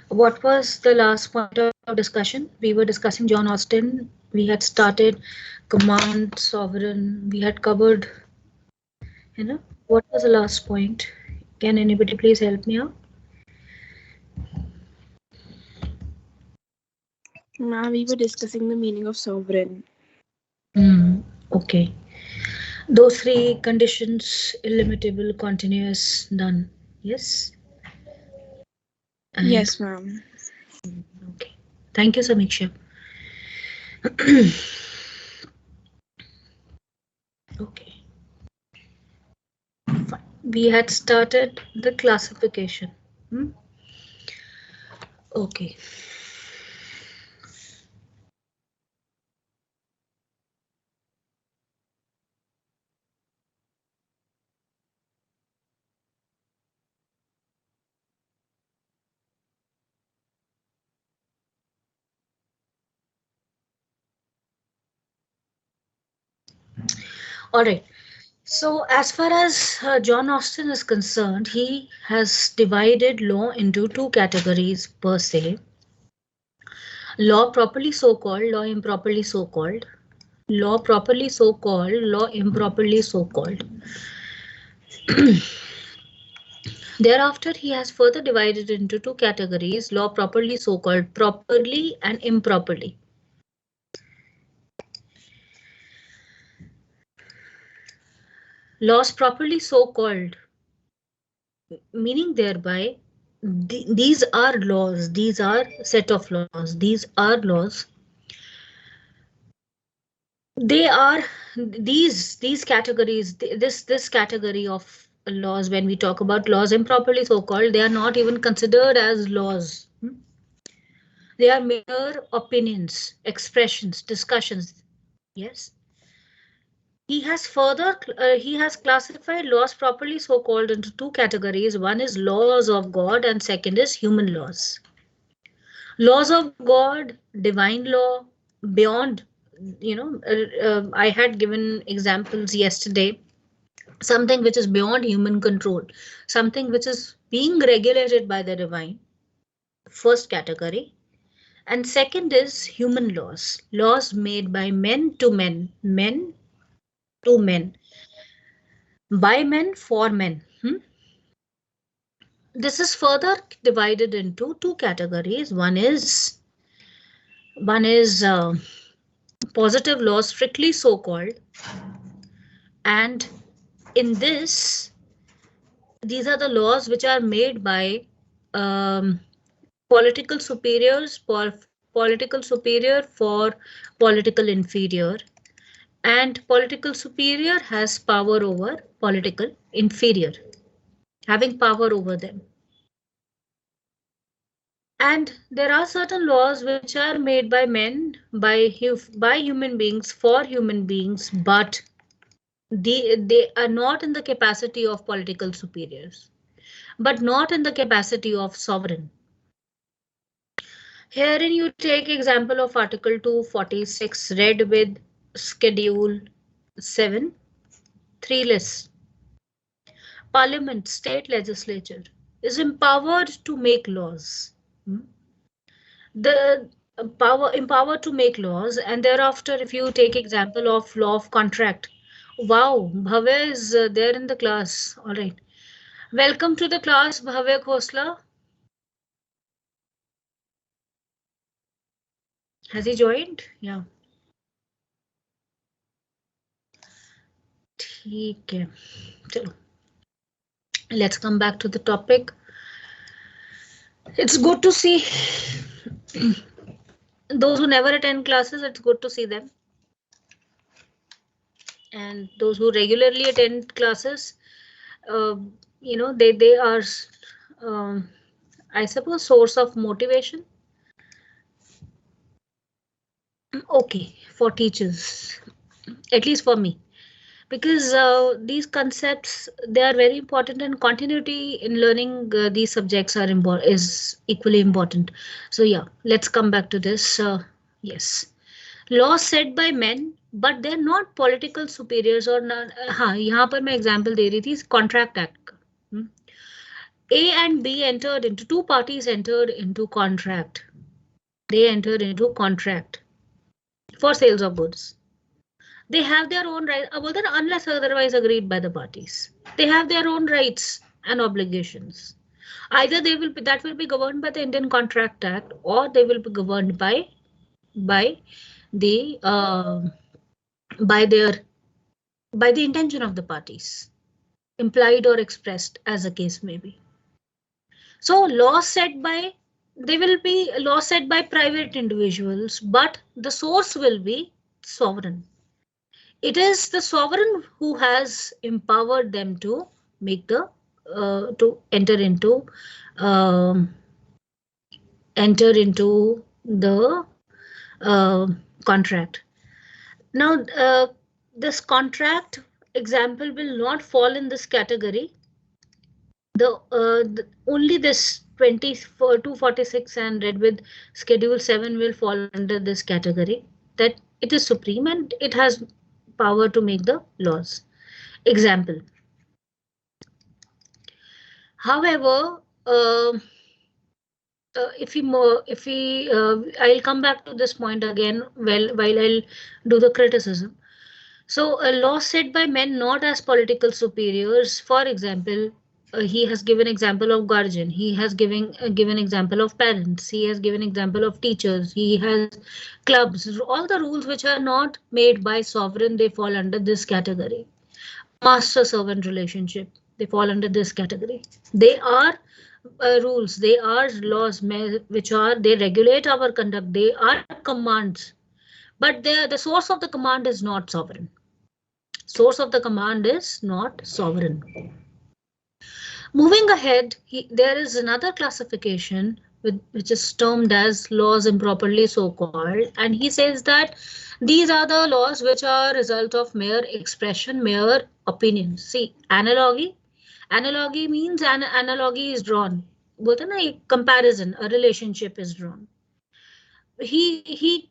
What was the last point of discussion? We were discussing John Austin. We had started command, sovereign. We had covered, what was the last point? Can anybody please help me out? Ma'am, we were discussing the meaning of sovereign. Okay. Those three conditions, illimitable, continuous, none. Yes. And Yes, ma'am. okay. Thank you, Samiksha. Okay. Fine. We had started the classification. Okay. All right. So as far as John Austin is concerned, he has divided law into two categories per se. Law properly so called, law improperly so called. Law properly so called, law improperly so called. Thereafter, he has further divided into two categories, law properly so called, properly and improperly. Laws properly so called, meaning thereby these are laws, these are set of laws, these are laws. They are these categories, this category of laws, when we talk about laws improperly so called, they are not even considered as laws. They are mere opinions, expressions, discussions. Yes. He has classified laws properly so called into two categories. One is laws of God and second is human laws. Laws of God, divine law, beyond, I had given examples yesterday. Something which is beyond human control, something which is being regulated by the divine, first category. And second is human laws, laws made by men to men, men to men, by men for men. This is further divided into two categories. One is positive laws, strictly so called, and in this, these are the laws which are made by um, political superiors, political superior for political inferior, and political superior has power over political inferior, having power over them. And there are certain laws which are made by men, by human beings, for human beings, but they are not in the capacity of political superiors, but not in the capacity of sovereign. Herein you take example of Article 246 read with Schedule 7, 3 lists. Parliament, state legislature is empowered to make laws. The power empowered to make laws, and thereafter if you take example of law of contract. Wow, Bhavya is there in the class. All right. Welcome to the class, Bhavya Khosla. Has he joined? Yeah. ठीक है. चलो. Let's come back to the topic. It's good to see those who never attend classes. It's good to see them. And those who regularly attend classes, they are, I suppose, source of motivation. Okay, for teachers, at least for me, because these concepts, they are very important, and continuity in learning these subjects is equally important. So yeah, let's come back to this. Yes, laws set by men, but they're not political superiors or not. हाँ, यहाँ पर मैं example दे रही थी contract act. A and B entered into, two parties entered into contract. They entered into contract for sales of goods. They have their own right, unless otherwise agreed by the parties. They have their own rights and obligations. Either they will be, that will be governed by the Indian Contract Act, or they will be governed by the by their by the intention of the parties, implied or expressed, as the case may be. So laws set by, they will be laws set by private individuals, but the source will be sovereign. It is the sovereign who has empowered them to make the to um, enter into the contract. Now, this contract example will not fall in this category. Only this 246 and read with Schedule 7 will fall under this category. That it is supreme and it has power to make the laws. Example. However, I'll come back to this point again. Well, while I'll do the criticism. So a law set by men not as political superiors. For example, he has given example of guardian. He has given example of parents. He has given example of teachers. He has clubs. All the rules which are not made by sovereign, they fall under this category. Master-servant relationship, they fall under this category. They are rules, they are laws which are, they regulate our conduct, they are commands, but the source of the command is not sovereign. Source of the command is not sovereign. Moving ahead, there is another classification which is termed as laws improperly so called, and he says that these are the laws which are result of mere expression, mere opinions. See, analogy means an analogy is drawn. Both in a comparison, a relationship is drawn. He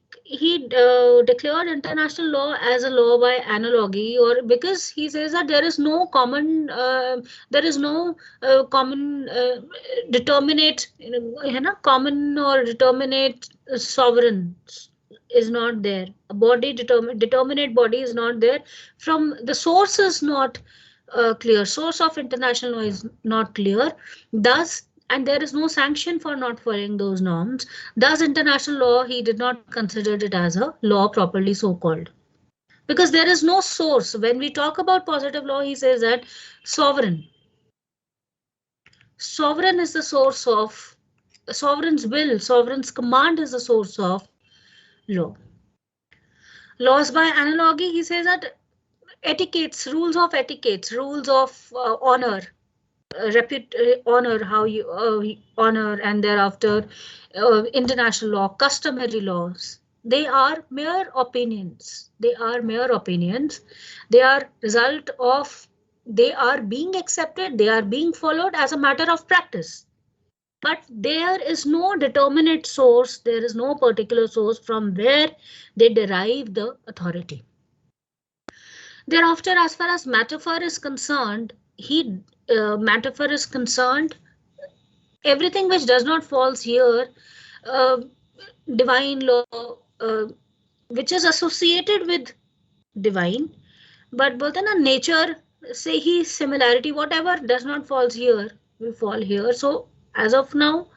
declared international law as a law by analogy, or because he says that there is no common determinate, common or determinate sovereign is not there. A body determinate body is not there. From the source is not clear. Source of international law is not clear. Thus, and there is no sanction for not following those norms. Thus, international law, he did not consider it as a law properly so called. Because there is no source. When we talk about positive law, he says that sovereign. Sovereign is the source of sovereign's will, sovereign's command is the source of law. Laws by analogy, he says that etiquettes, rules of etiquettes, rules of honor, honor, how you honor, and thereafter international law, customary laws, they are mere opinions. They are mere opinions. They are result of, they are being accepted, they are being followed as a matter of practice. But there is no determinate source, there is no particular source from where they derive the authority. Thereafter, as far as metaphor is concerned, metaphor is concerned, everything which does not falls here, divine law, which is associated with divine, but both in a nature, say he similarity, whatever does not falls here will fall here. So as of now,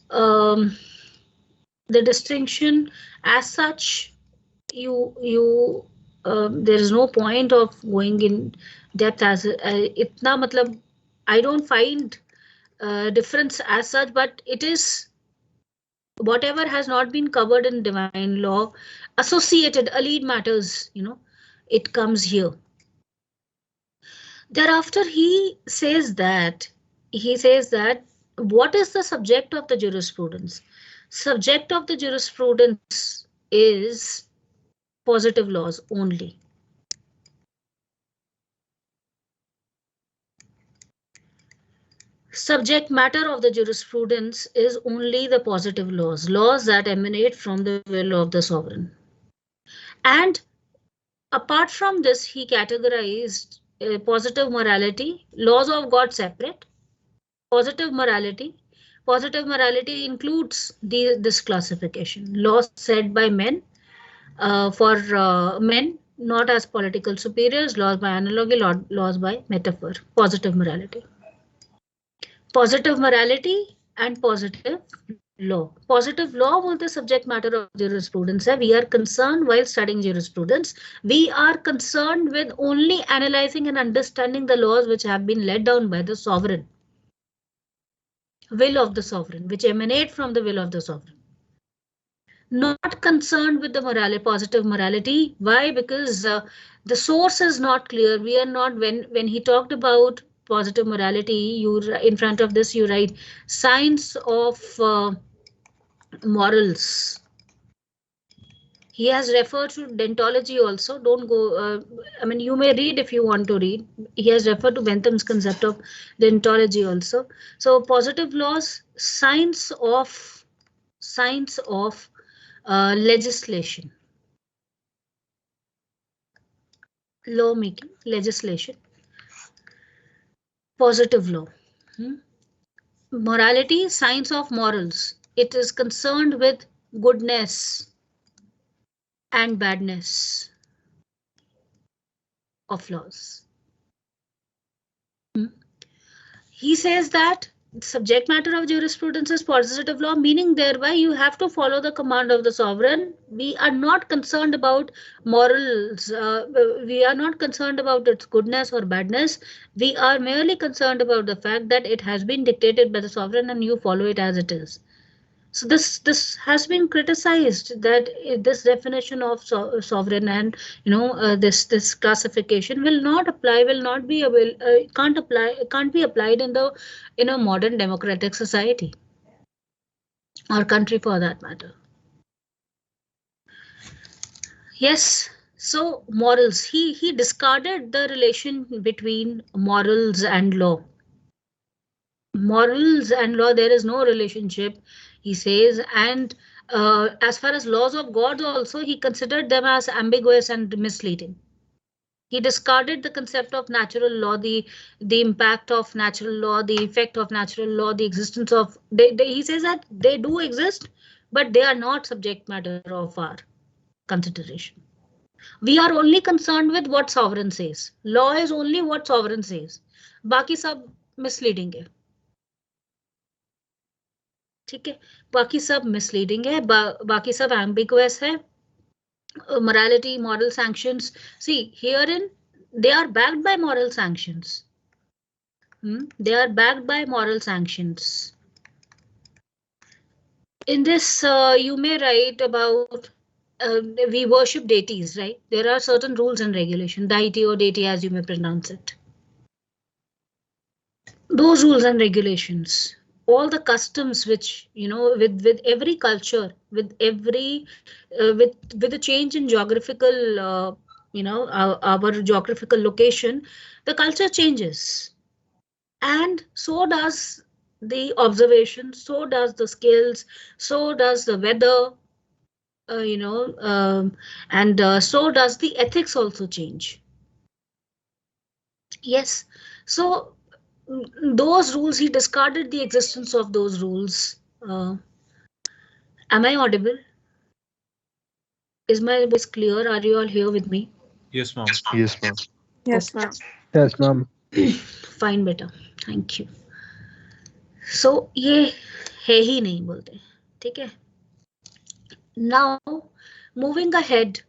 the distinction as such, there is no point of going in depth as itna matlab, I don't find difference as such, but it is whatever has not been covered in divine law, associated allied matters, it comes here. Thereafter, he says that what is the subject of the jurisprudence? Subject of the jurisprudence is positive laws only. Subject matter of the jurisprudence is only the positive laws, laws that emanate from the will of the sovereign. And apart from this, he categorized positive morality, laws of God separate, Positive morality. Positive morality includes this classification. Laws set by men for men, not as political superiors, laws by analogy, laws by metaphor. Positive morality. Positive morality and positive law. Positive law बोलते subject matter of jurisprudence है. We are concerned while studying jurisprudence. We are concerned with only analyzing and understanding the laws which have been laid down by the sovereign. Will of the sovereign, which emanate from the will of the sovereign. Not concerned with the morality, positive morality. Why? Because the source is not clear. We are not, when he talked about positive morality, you in front of this you write science of morals. He has referred to deontology also. Don't go, I mean, you may read if you want to read. He has referred to Bentham's concept of deontology also. So positive laws, science of legislation, lawmaking, legislation, positive law. Morality, science of morals. It is concerned with goodness and badness of laws. He says that subject matter of jurisprudence is positive law, meaning thereby you have to follow the command of the sovereign. We are not concerned about morals. We are not concerned about its goodness or badness. We are merely concerned about the fact that it has been dictated by the sovereign and you follow it as it is. So this has been criticized, that this definition of sovereign and this classification will not apply, will not be can't be applied in a modern democratic society or country for that matter. Yes. So morals, he discarded the relation between morals and law. Morals and law, there is no relationship, he says, and as far as laws of God also, he considered them as ambiguous and misleading. He discarded the concept of natural law, the impact of natural law, the effect of natural law, the existence of, he says that they do exist, but they are not subject matter of our consideration. We are only concerned with what sovereign says. Law is only what sovereign says. बाकी सब misleading है. ठीक है, बाकी सब misleading है, बाकी सब एम्बिगुअस है. Morality, moral sanctions, see herein they are backed by moral sanctions. They are backed by moral sanctions. In this you may write about we worship deities, right? There are certain rules and regulation, deity or deity as you may pronounce it. Those rules and regulations, all the customs which, with every culture, with every with the change in geographical our geographical location, the culture changes, and so does the observation, so does the skills, so does the weather, and so does the ethics also change. Yes. So those rules, he discarded the existence of those rules. Am I audible? Is my voice clear? Are you all here with me? Yes, ma'am. Yes, ma'am. Yes, ma'am. Yes, ma'am. Fine, beta. Thank you. So ये है ही नहीं बोलते, ठीक है. Now moving ahead,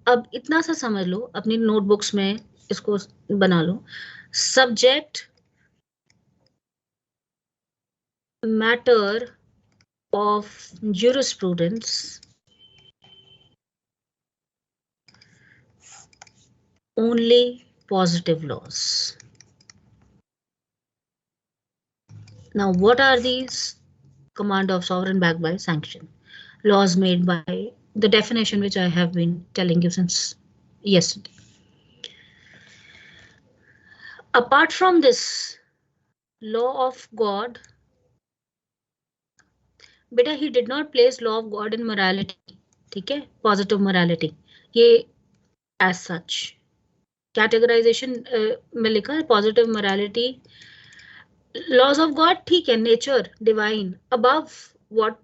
अब इतना सा समझ लो, अपनी नोटबुक्स में इसको बना लो. Subject matter of jurisprudence only positive laws. Now, what are these? Command of sovereign backed by sanction. Laws made by the definition which I have been telling you since yesterday. Apart from this, law of God, beta, he did not place law of God in morality, ठीक है, positive morality. ये as such categorization में लिखा है positive morality Laws of God, ठीक है, nature, divine, above what,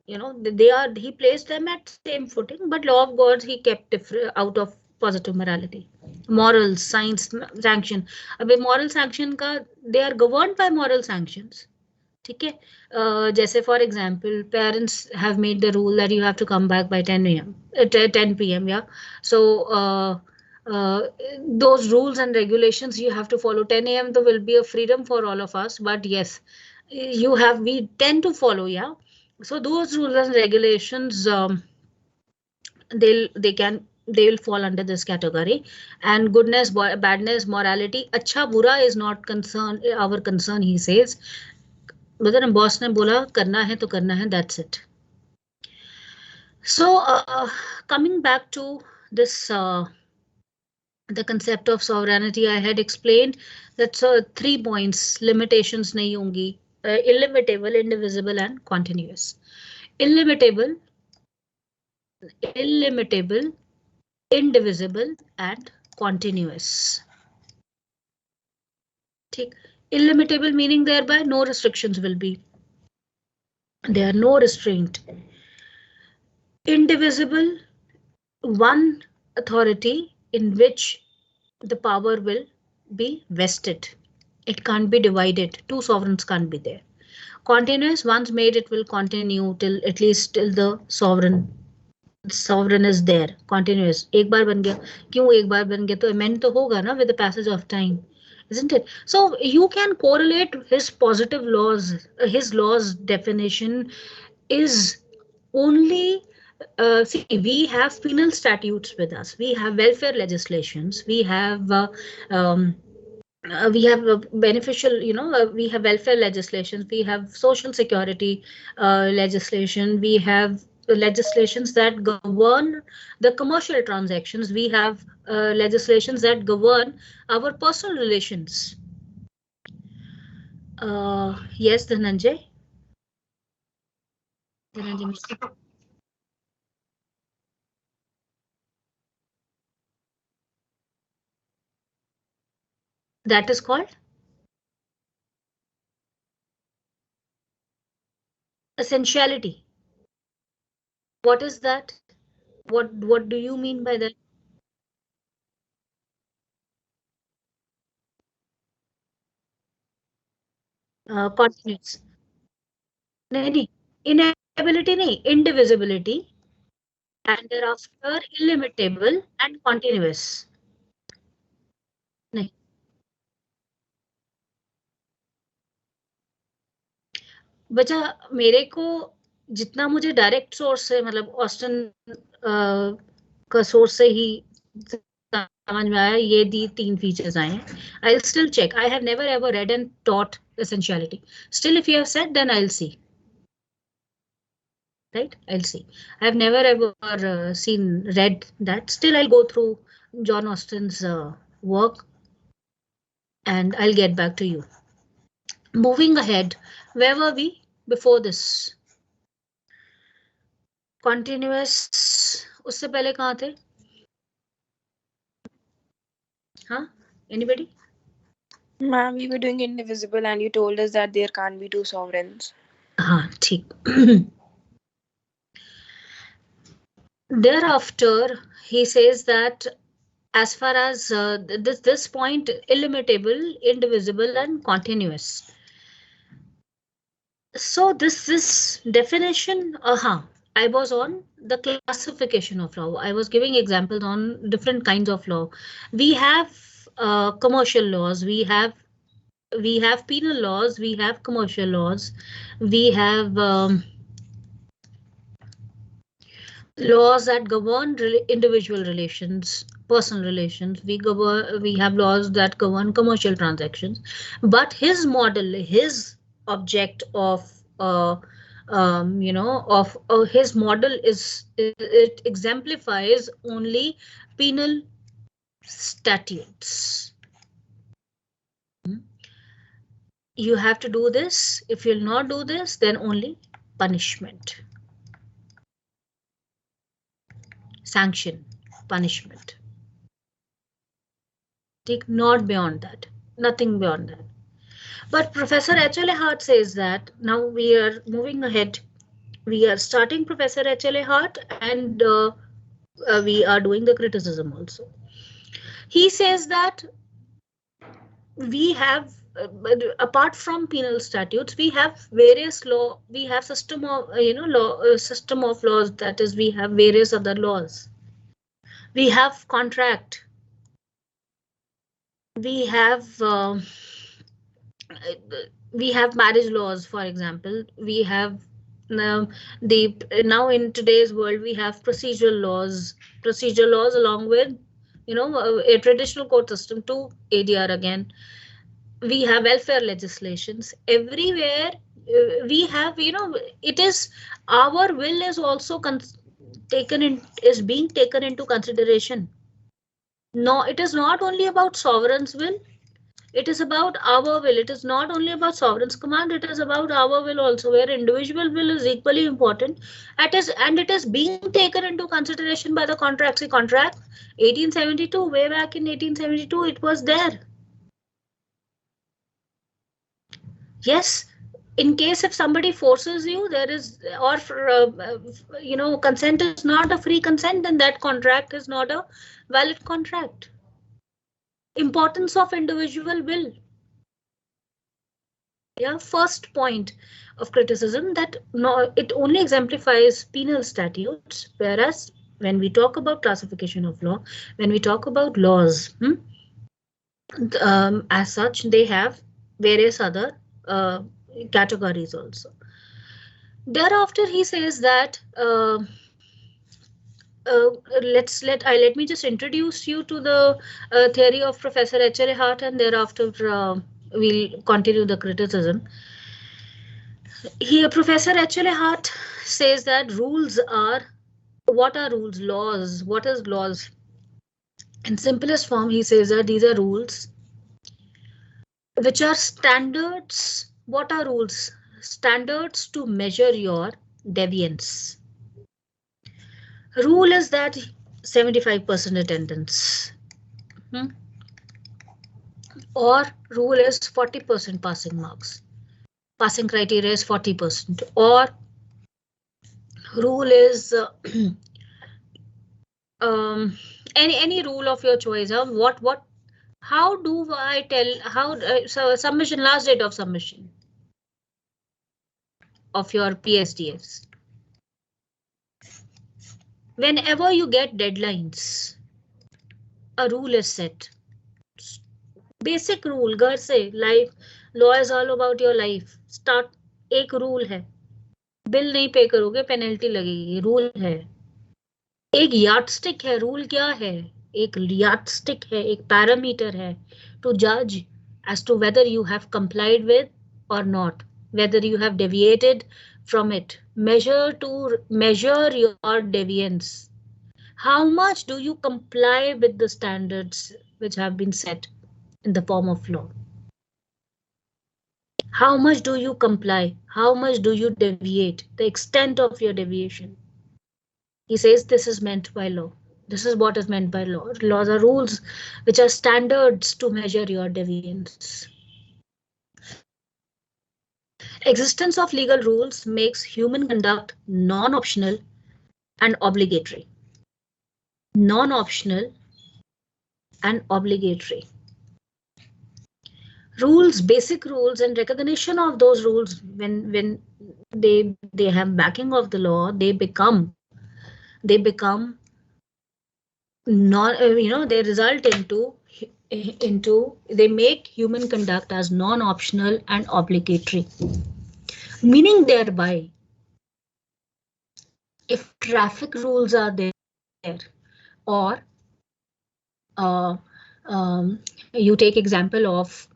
they are, he placed them at same footing, but law of God he kept different out of positive morality. Morals, science, sanction. अब moral sanction का, they are governed by moral sanctions. ठीक है, जैसे for example parents have made the rule that you have to come back by 10 a.m. 10 p.m. या so those rules and regulations you have to follow. 10 a.m. there will be a freedom for all of us, but yes, we tend to follow, yeah. So those rules and regulations, they will fall under this category. And goodness, badness, morality, acha bura is not our concern, he says. मतलब boss ने बोला करना है तो करना है, that's it. So coming back to this, the concept of sovereignty, I had explained that 3 points, limitations नहीं होंगी, illimitable, indivisible and continuous. Illimitable, indivisible and continuous. ठीक, illimitable meaning thereby no restrictions will be, there are no restraint. Indivisible, one authority in which the power will be vested. It can't be divided. Two sovereigns can't be there. Continuous, once made, it will continue till at least till the sovereign is there. Continuous. एक बार बन गया, क्यों एक बार बन गया तो amend तो होगा ना with the passage of time, isn't it? So you can correlate his positive laws, his laws definition is only, see, we have penal statutes with us, we have welfare legislations, we have beneficial, we have welfare legislations, we have social security legislation, we have legislations that govern the commercial transactions, we have legislations that govern our personal relations. Yes, Dhananjay. That is called essentiality. What is that? What do you mean by that? Continuous. नहीं, inability नहीं, indivisibility, and thereafter illimitable and continuous. नहीं, बचा मेरे को जितना मुझे direct source से, मतलब ऑस्टन का सोर्स से ही समझ में आया, ये दी 3 फीचर्स आए हैं. I still check, I have never ever read and taught essentiality. Still, if you have said, then I'll see. Right, I'll see. I've never ever read that. Still, I'll go through John Austen's work and I'll get back to you. Moving ahead, where were we before this? Continuous, उससे पहले कहाँ थे? हाँ, anybody? Ma'am, we were doing indivisible and you told us that there can't be two sovereigns. हाँ, ठीक. Thereafter, he says that as far as this point, illimitable, indivisible and continuous. So this definition, I was on the classification of law. I was giving examples on different kinds of law. We have commercial laws, we have penal laws, we have commercial laws, we have laws that govern individual relations, personal relations, we have laws that govern commercial transactions. But his model, his object of his model is, it exemplifies only penal statutes. You have to do this. If you'll not do this, then only punishment. Sanction, punishment. Take not beyond that, nothing beyond that. But Professor H.L. Hart says that now we are moving ahead. We are starting Professor H.L. Hart, and we are doing the criticism also. He says that we have apart from penal statutes, we have various law, we have system of law, system of laws, that is we have various other laws. We have contract, we have marriage laws, for example. We have now the now in today's world we have procedural laws along with a traditional court system to ADR again. We have welfare legislations everywhere. We have, it is our will is also taken in, is being taken into consideration. No, it is not only about sovereign's will, it is about our will. It is not only about sovereign's command, it is about our will also, where individual will is equally important. And it is being taken into consideration by the contract. See, contract 1872, way back in 1872, it was there. Yes, in case if somebody forces you, there is, or for, consent is not a free consent, then that contract is not a valid contract. Importance of individual will. Yeah, first point of criticism, that no, it only exemplifies penal statutes, whereas when we talk about classification of law, when we talk about laws, as such, they have various other categories also. Thereafter, he says that let me just introduce you to the theory of Professor H.L. Hart, and thereafter we'll continue the criticism. Here, Professor H.L. Hart says that rules are, what are rules? Laws. What is laws? In simplest form, he says that these are rules which are standards. What are rules? Standards to measure your deviance. Rule is that 75% attendance. Or rule is 40% passing marks. Passing criteria is 40%. Or rule is any rule of your choice. How do I tell, how so submission, last date of submission of your PSDFs. Whenever you get deadlines, a rule is set. Basic rule, घर से life, law is all about your life. Start, एक rule है, bill नहीं पे करोगे penalty लगेगी, rule है. एक यार्डस्टिक है, रूल क्या है? एक यार्डस्टिक है, एक पैरामीटर है to judge as to whether you have complied with or not, whether you have deviated from it. Measure your deviance. How much do you comply with the standards which have been set in the form of law? How much do you comply? How much do you deviate? The extent of your deviation. He says this is meant by law. This is what is meant by law. Laws are rules which are standards to measure your deviance. Existence of legal rules makes human conduct non-optional and obligatory. Non-optional and obligatory. Rules, basic rules, and recognition of those rules, when they have backing of the law, they become non, they result into they make human conduct as non-optional and obligatory, meaning thereby if traffic rules are there, or you take example of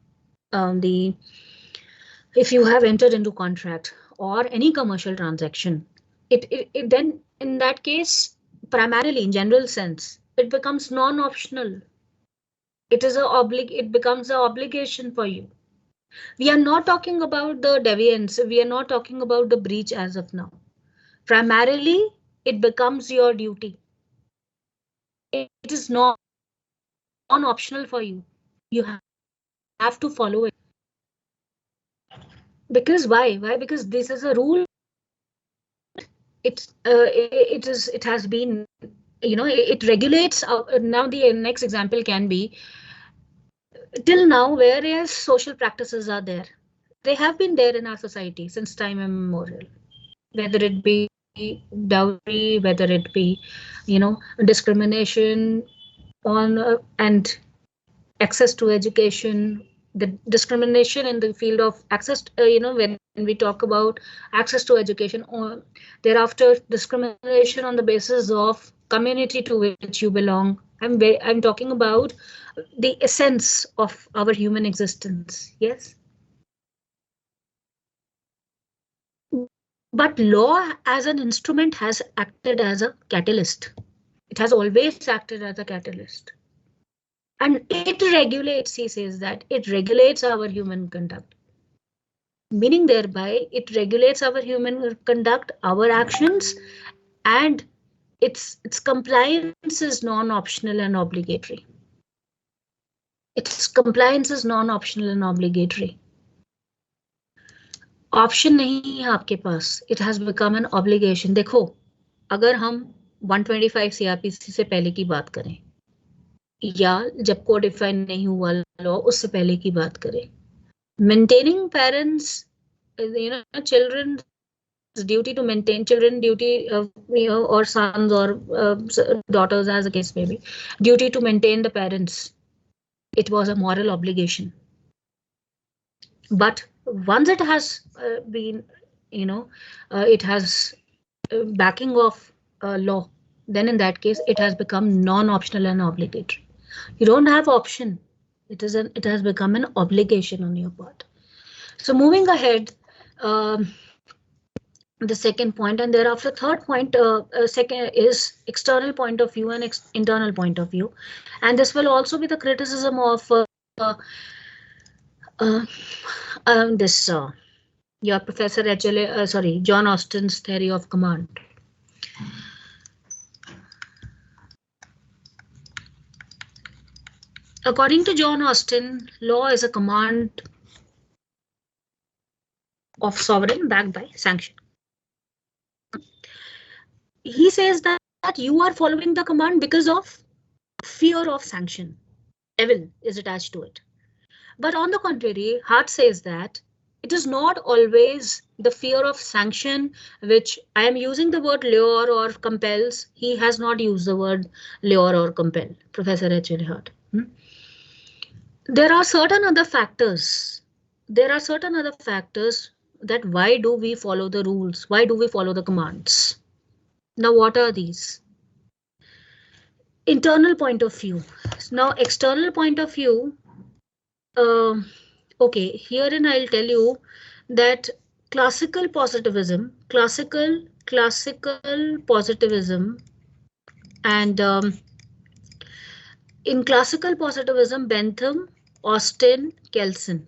if you have entered into contract or any commercial transaction, it then in that case, primarily in general sense, it becomes non-optional. It becomes an obligation for you. We are not talking about the deviance. We are not talking about the breach as of now. Primarily, it becomes your duty. It is non-optional for you. You have to follow it. Because why? Why? Because this is a rule. It has been, it regulates. Now the next example can be, till now, whereas social practices are there, they have been there in our society since time immemorial, whether it be dowry, whether it be, discrimination on and access to education, the discrimination in the field of access, when we talk about access to education, or thereafter discrimination on the basis of community to which you belong. I'm talking about the essence of our human existence. Yes. But law as an instrument has acted as a catalyst. It has always acted as a catalyst. And it regulates, he says that it regulates our human conduct. Meaning thereby it regulates our human conduct, our actions, and its compliance is non-optional and obligatory. Its compliance is non-optional and obligatory. Option नहीं है आपके पास. It has become an obligation. देखो, अगर हम 125 CrPC से पहले की बात करें, या जब कोडिफाइड नहीं हुआ लॉ उससे पहले की बात करें, maintaining parents, children's duty to maintain, children duty, or sons or daughters, as the case may be, duty to maintain the parents, it was a moral obligation. But once it has been, it has backing of law, then in that case it has become non-optional and obligatory. You don't have option. It has become an obligation on your part. So moving ahead, the second point, and thereafter third point, second is external point of view and internal point of view, and this will also be the criticism of this your Professor John Austin's theory of command. According to John Austin, law is a command of sovereign backed by sanction. He says that you are following the command because of fear of sanction. Evil is attached to it. But on the contrary, Hart says that it is not always the fear of sanction, which I am using the word lure or compels. He has not used the word lure or compel, Professor H.L. Hart. There are certain other factors. That why do we follow the rules? Why do we follow the commands? Now, what are these? Internal point of view. Now, external point of view. Okay, herein I'll tell you that classical positivism, and in classical positivism, Bentham, Austin, Kelsen,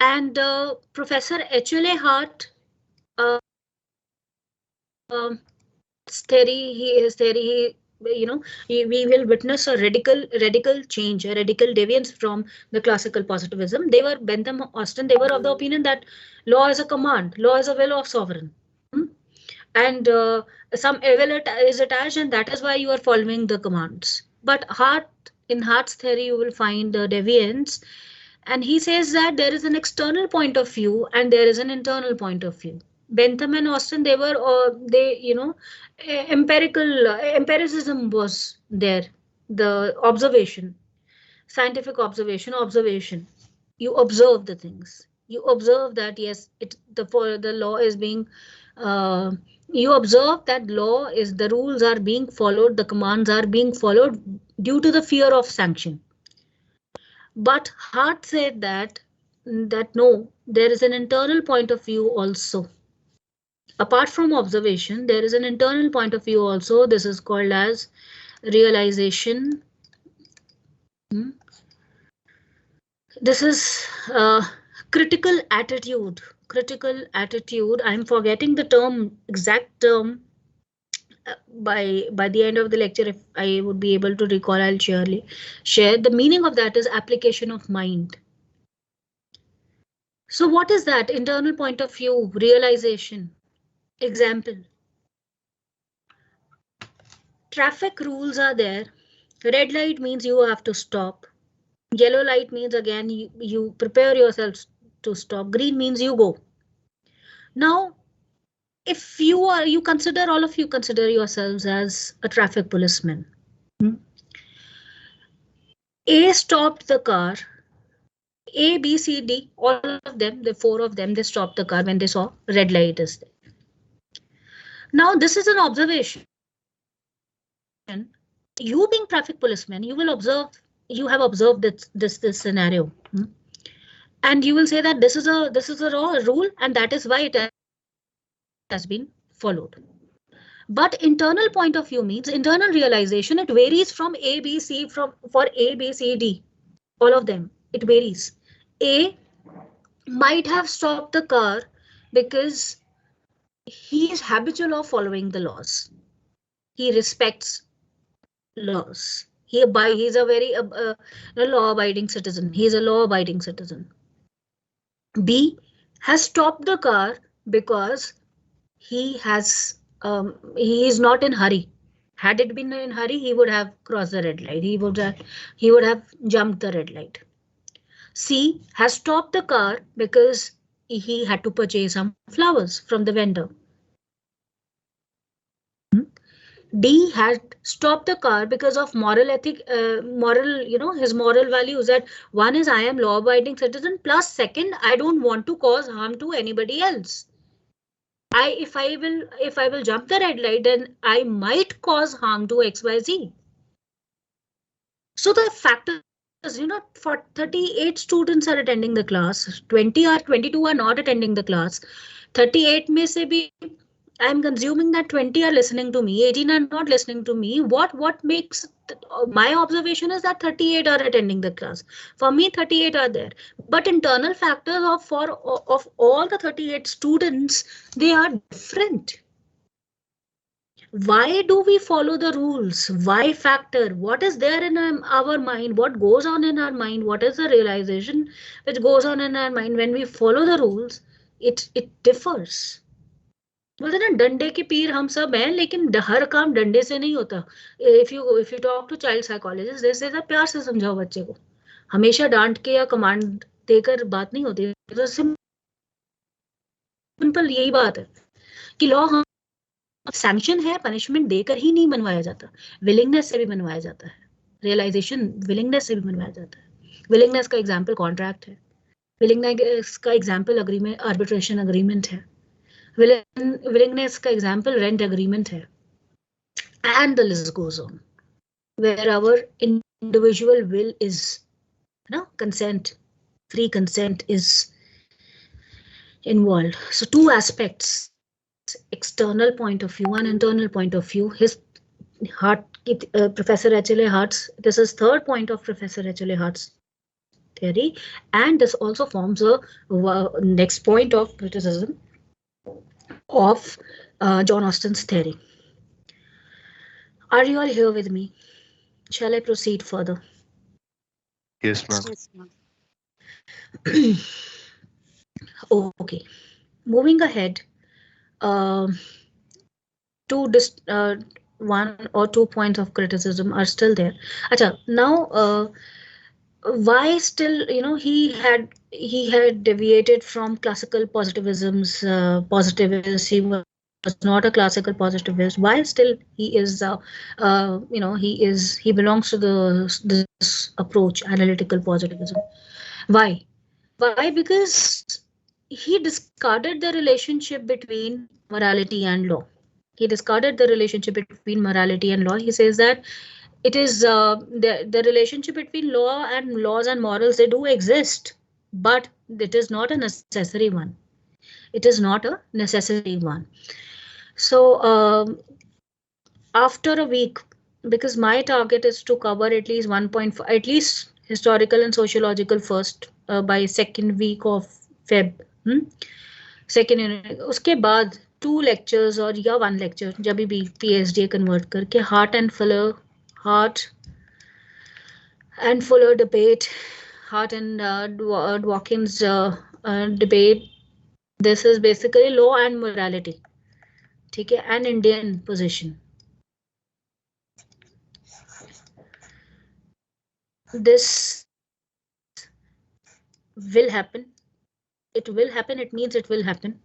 and Professor H.L.A. Hart, his theory, we will witness a radical change, a radical deviance from the classical positivism. They were, Bentham, Austin, they were of the opinion that law is a command, law is a will of sovereign, and some evil is attached, and that is why you are following the commands. But in Hart's theory, you will find the deviance, and he says that there is an external point of view and there is an internal point of view. Bentham and Austin, they were, empiricism was there. The observation, scientific observation. You observe the things. You observe that yes, the law is being. You observe that the rules are being followed, the commands are being followed due to the fear of sanction. But Hart said that no, there is an internal point of view also. Apart from observation, there is an internal point of view also. This is called as realization. This is critical attitude. I'm forgetting the exact term. By the end of the lecture, if I would be able to recall, I'll surely share. The meaning of that is application of mind. So what is that? Internal point of view, realization. Example. Traffic rules are there. Red light means you have to stop. Yellow light means again you prepare yourself to stop. Green means you go. Now, if you consider, all of you consider yourselves as a traffic policeman. Hmm? A stopped the car. A, B, C, D, all of them, the four of them, they stopped the car when they saw red light is there. Now, this is an observation. You being traffic policeman, you will observe, you have observed this scenario. And you will say that this is a rule and that is why it has been followed. But internal point of view means internal realization. It varies from A, B, C, for A, B, C, D. All of them. It varies. A might have stopped the car because he is habitual of following the laws. He respects laws. He's a very law-abiding citizen. He is a law-abiding citizen. B has stopped the car because he is not in hurry. Had it been in hurry, he would have crossed the red light. He would have jumped the red light. C has stopped the car because he had to purchase some flowers from the vendor. D had stopped the car because of his moral values. That one is I am law-abiding citizen. Plus, second, I don't want to cause harm to anybody else. If I will jump the red light, then I might cause harm to XYZ. So the factors, for 38 students are attending the class, 22 are not attending the class. 38 may say be I'm consuming that 20 are listening to me, 18 are not listening to me. What makes my observation is that 38 are attending the class. For me, 38 are there. But internal factors of all the 38 students, they are different. Why do we follow the rules? Why factor? What is there in our mind? What goes on in our mind? What is the realization which goes on in our mind when we follow the rules? It differs. बोलते ना डंडे के पीर हम सब हैं लेकिन हर काम डंडे से नहीं होता. If you talk to child psychologist they say प्यार से समझाओ बच्चे को. हमेशा डांट के या कमांड देकर बात नहीं होती. तो सिंपल यही बात है कि लॉ हम सैंक्शन है, पनिशमेंट देकर ही नहीं बनवाया जाता, विलिंगनेस से भी बनवाया जाता है. रियलाइजेशन विलिंगनेस से भी बनवाया जाता है. विलिंगनेस का एग्जाम्पल कॉन्ट्रैक्ट है. विलिंगनेस का एग्जाम्पल अग्रीमेंट, आर्बिट्रेशन अग्रीमेंट है. willingness का example rent agreement है. And the list goes on. Where our individual will is, consent, free consent is involved. So two aspects, external point of view and internal point of view. Professor H.L.A. Hart's, this is third point of Professor H.L.A. Hart's theory, and this also forms a next point of criticism of John Austin's theory. Are you all here with me? Shall I proceed further? Yes, ma'am. Yes, ma'am. Okay. Moving ahead, one or two points of criticism are still there. Acha, now why still, he had deviated from classical positivism's positivist. He was not a classical positivist. Why still he is he belongs to this approach, analytical positivism. Why? Because he discarded the relationship between morality and law. He discarded the relationship between morality and law. He says that it is the relationship between law and laws and morals, they do exist, but it is not a necessary one. It is not a necessary one. So after a week, because my target is to cover at least 1.5, at least historical and sociological first by second week of Feb. Second unit, उसके बाद 2 lectures और या 1 lecture जब भी PhD convert करके Hart and Fuller debate, Hart and Dworkin's debate. This is basically law and morality. ठीक है, and Indian position. This will happen. It will happen. It means it will happen.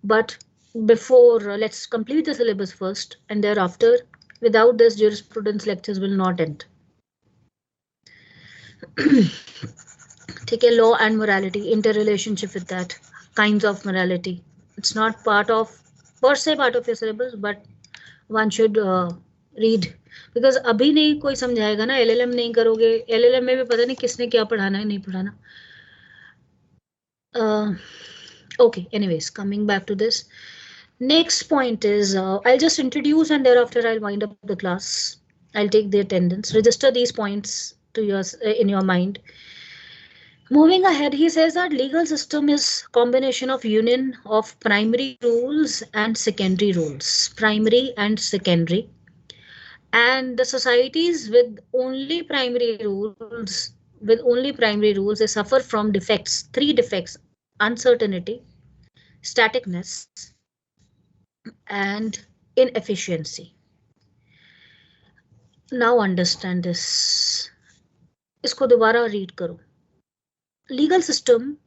But before, let's complete the syllabus first, and thereafter, without this, jurisprudence lectures will not end. ठीक है, law and morality, interrelationship with that, kinds of morality. It's not part of, per se part of your syllabus, but one should read. Because अभी नहीं कोई समझाएगा ना, LLM नहीं करोगे, LLM में भी पता नहीं किसने क्या पढ़ाना है, नहीं पढ़ाना. Okay, anyways, coming back to this. Next point is, I'll just introduce and thereafter I'll wind up the class. I'll take the attendance. Register these points to yours in your mind. Moving ahead, he says that legal system is combination of union of primary rules and secondary rules. Primary and secondary. And the societies with only primary rules, they suffer from defects, 3 defects: uncertainty, staticness, and inefficiency. Now understand this. इसको दोबारा read करो. Legal system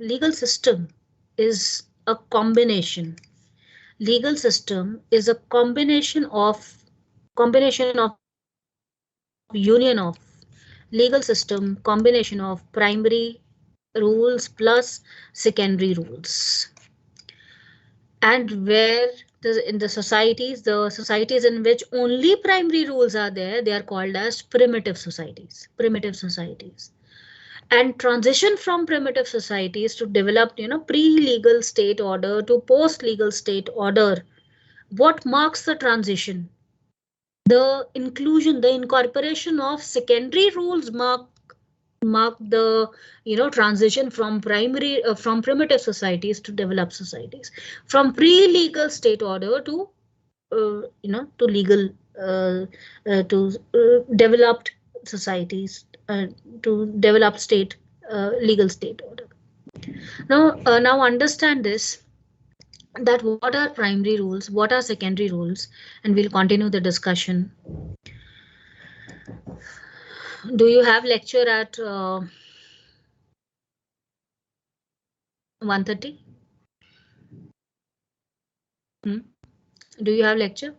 is a combination. Legal system is a combination of union of legal system, combination of primary rules plus secondary rules. And where in the societies in which only primary rules are there, they are called as primitive societies. And transition from primitive societies to developed, pre-legal state order to post-legal state order. What marks the transition? The incorporation of secondary rules mark the transition from primitive societies to developed societies, from pre-legal state order to to legal developed societies, to developed state legal state order. Now understand this, that what are primary rules, what are secondary rules, and we'll continue the discussion. Do you have lecture at 1:30? Do you have lecture?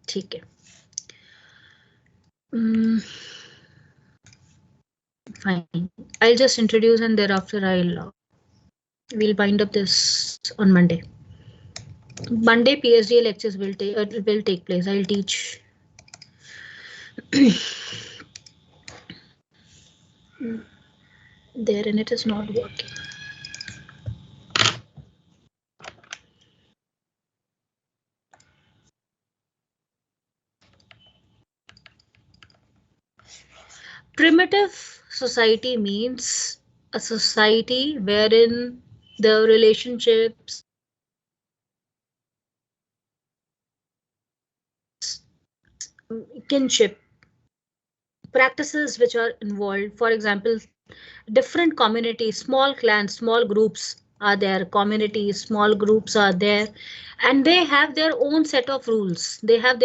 ठीक है. Fine. I'll just introduce and thereafter we'll wind up this on Monday. Monday PhD lectures will take place. I'll teach. There, and it is not working. Primitive society means a society wherein the relationships, kinship, practices which are involved, for example, different communities, small clans, small groups are there, communities, small groups are there, and they have their own set of rules. They are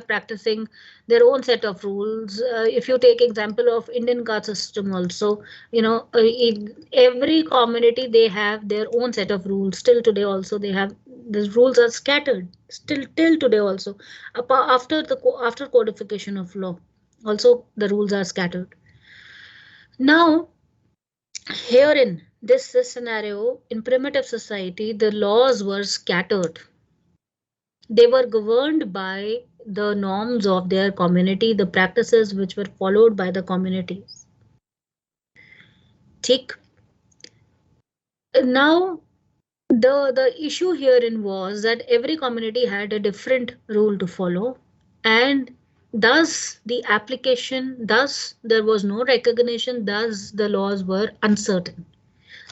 practicing their own set of rules. If you take example of Indian caste system also, every community, they have their own set of rules. Still today also they have, the rules are scattered still till today also. After codification of law, also the rules are scattered. Now, here in this scenario, in primitive society, the laws were scattered. They were governed by the norms of their community, the practices which were followed by the communities. Now, the issue herein was that every community had a different rule to follow, and thus the application, thus there was no recognition, thus the laws were uncertain.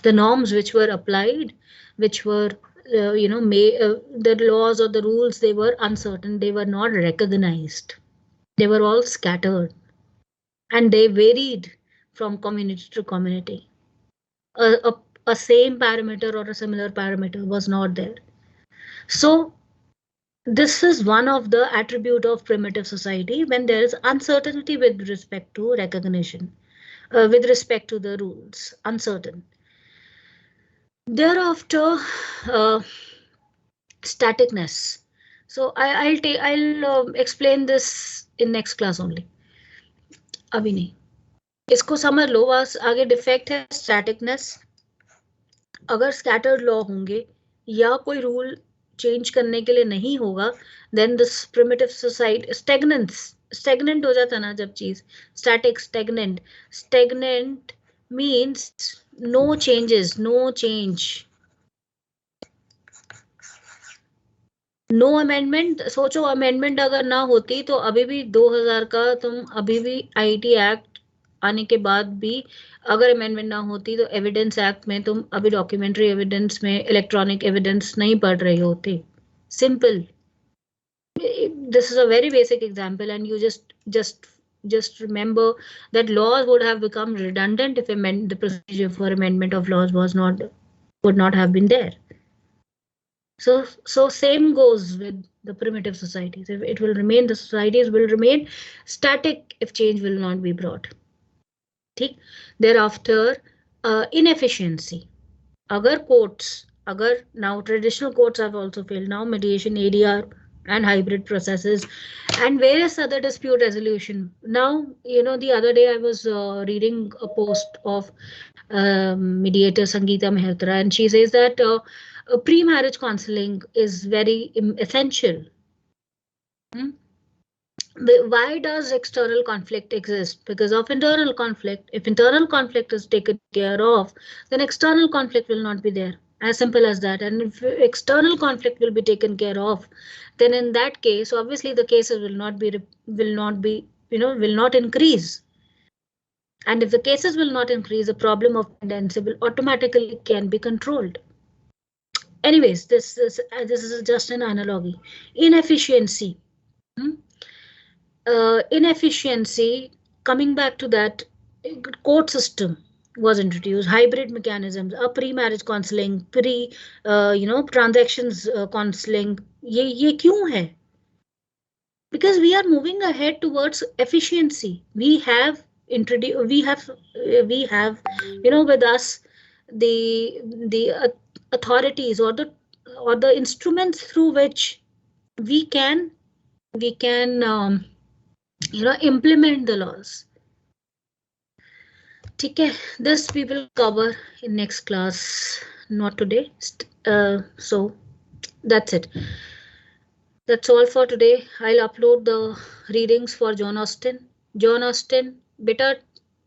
The norms which were applied, which were the laws or the rules, they were uncertain, they were not recognized, they were all scattered, and they varied from community to community. A same parameter or a similar parameter was not there. So this is one of the attribute of primitive society, when there is uncertainty with respect to recognition, with respect to the rules, uncertain. Thereafter, staticness. So I'll explain this in next class only. अभी नहीं, इसको समझ लो बस. आगे defect है स्टैटिकनेस. अगर scattered law होंगे या कोई रूल चेंज करने के लिए नहीं होगा, then this primitive society stagnant हो जाता ना जब चीज. Static, stagnant means no changes, no change, no amendment. सोचो अमेंडमेंट अगर ना होती तो अभी भी 2000 का तुम अभी भी आईटी एक्ट आने के बाद भी अगर अमेंडमेंट ना होती तो एविडेंस एक्ट में तुम अभी डॉक्यूमेंट्री एविडेंस में इलेक्ट्रॉनिक एविडेंस नहीं पढ़ रहे होते. Simple. This is a very basic example, and you just remember that laws would have become redundant if the procedure for amendment of laws would not have been there. So same goes with the primitive societies. If it will remain, the societies will remain static if change will not be brought. ठीक. Thereafter, inefficiency. Agar courts, now traditional courts have also failed. Now mediation, ADR, and hybrid processes, and various other dispute resolution. Now, the other day I was reading a post of mediator Sangeeta Mehrotra, and she says that pre-marriage counseling is very essential. Why does external conflict exist? Because of internal conflict. If internal conflict is taken care of, then external conflict will not be there. As simple as that. And if external conflict will be taken care of, then in that case, obviously the cases will not increase. And if the cases will not increase, the problem of tendency will automatically can be controlled. Anyways, this is just an analogy. Inefficiency. Inefficiency, coming back to that, court system was introduced, hybrid mechanisms, pre-marriage counseling, transactions counseling. ये क्यों है? Because we are moving ahead towards efficiency. We have introduced, we have with us the authorities or the instruments through which we can implement the laws. Okay, this we will cover in next class, not today. So that's it. That's all for today. I'll upload the readings for John Austen. John Austen, बेटा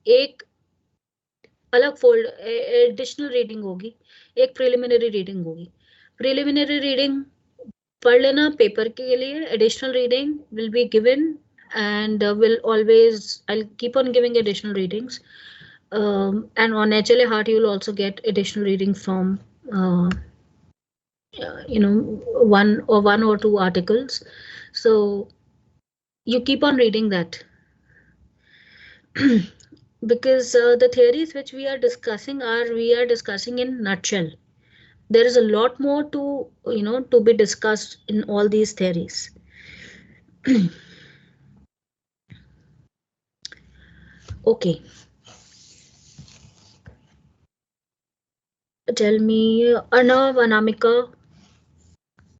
एक अलग fold additional reading होगी, एक preliminary reading होगी. Preliminary reading पढ़ लेना paper के लिए. Additional reading will be given, and I'll keep on giving additional readings. And on HLA Heart, you will also get additional reading from one or two articles. So you keep on reading that. Because the theories which we are discussing in nutshell. There is a lot more to be discussed in all these theories. Okay. Tell me, Arnav, Anamika,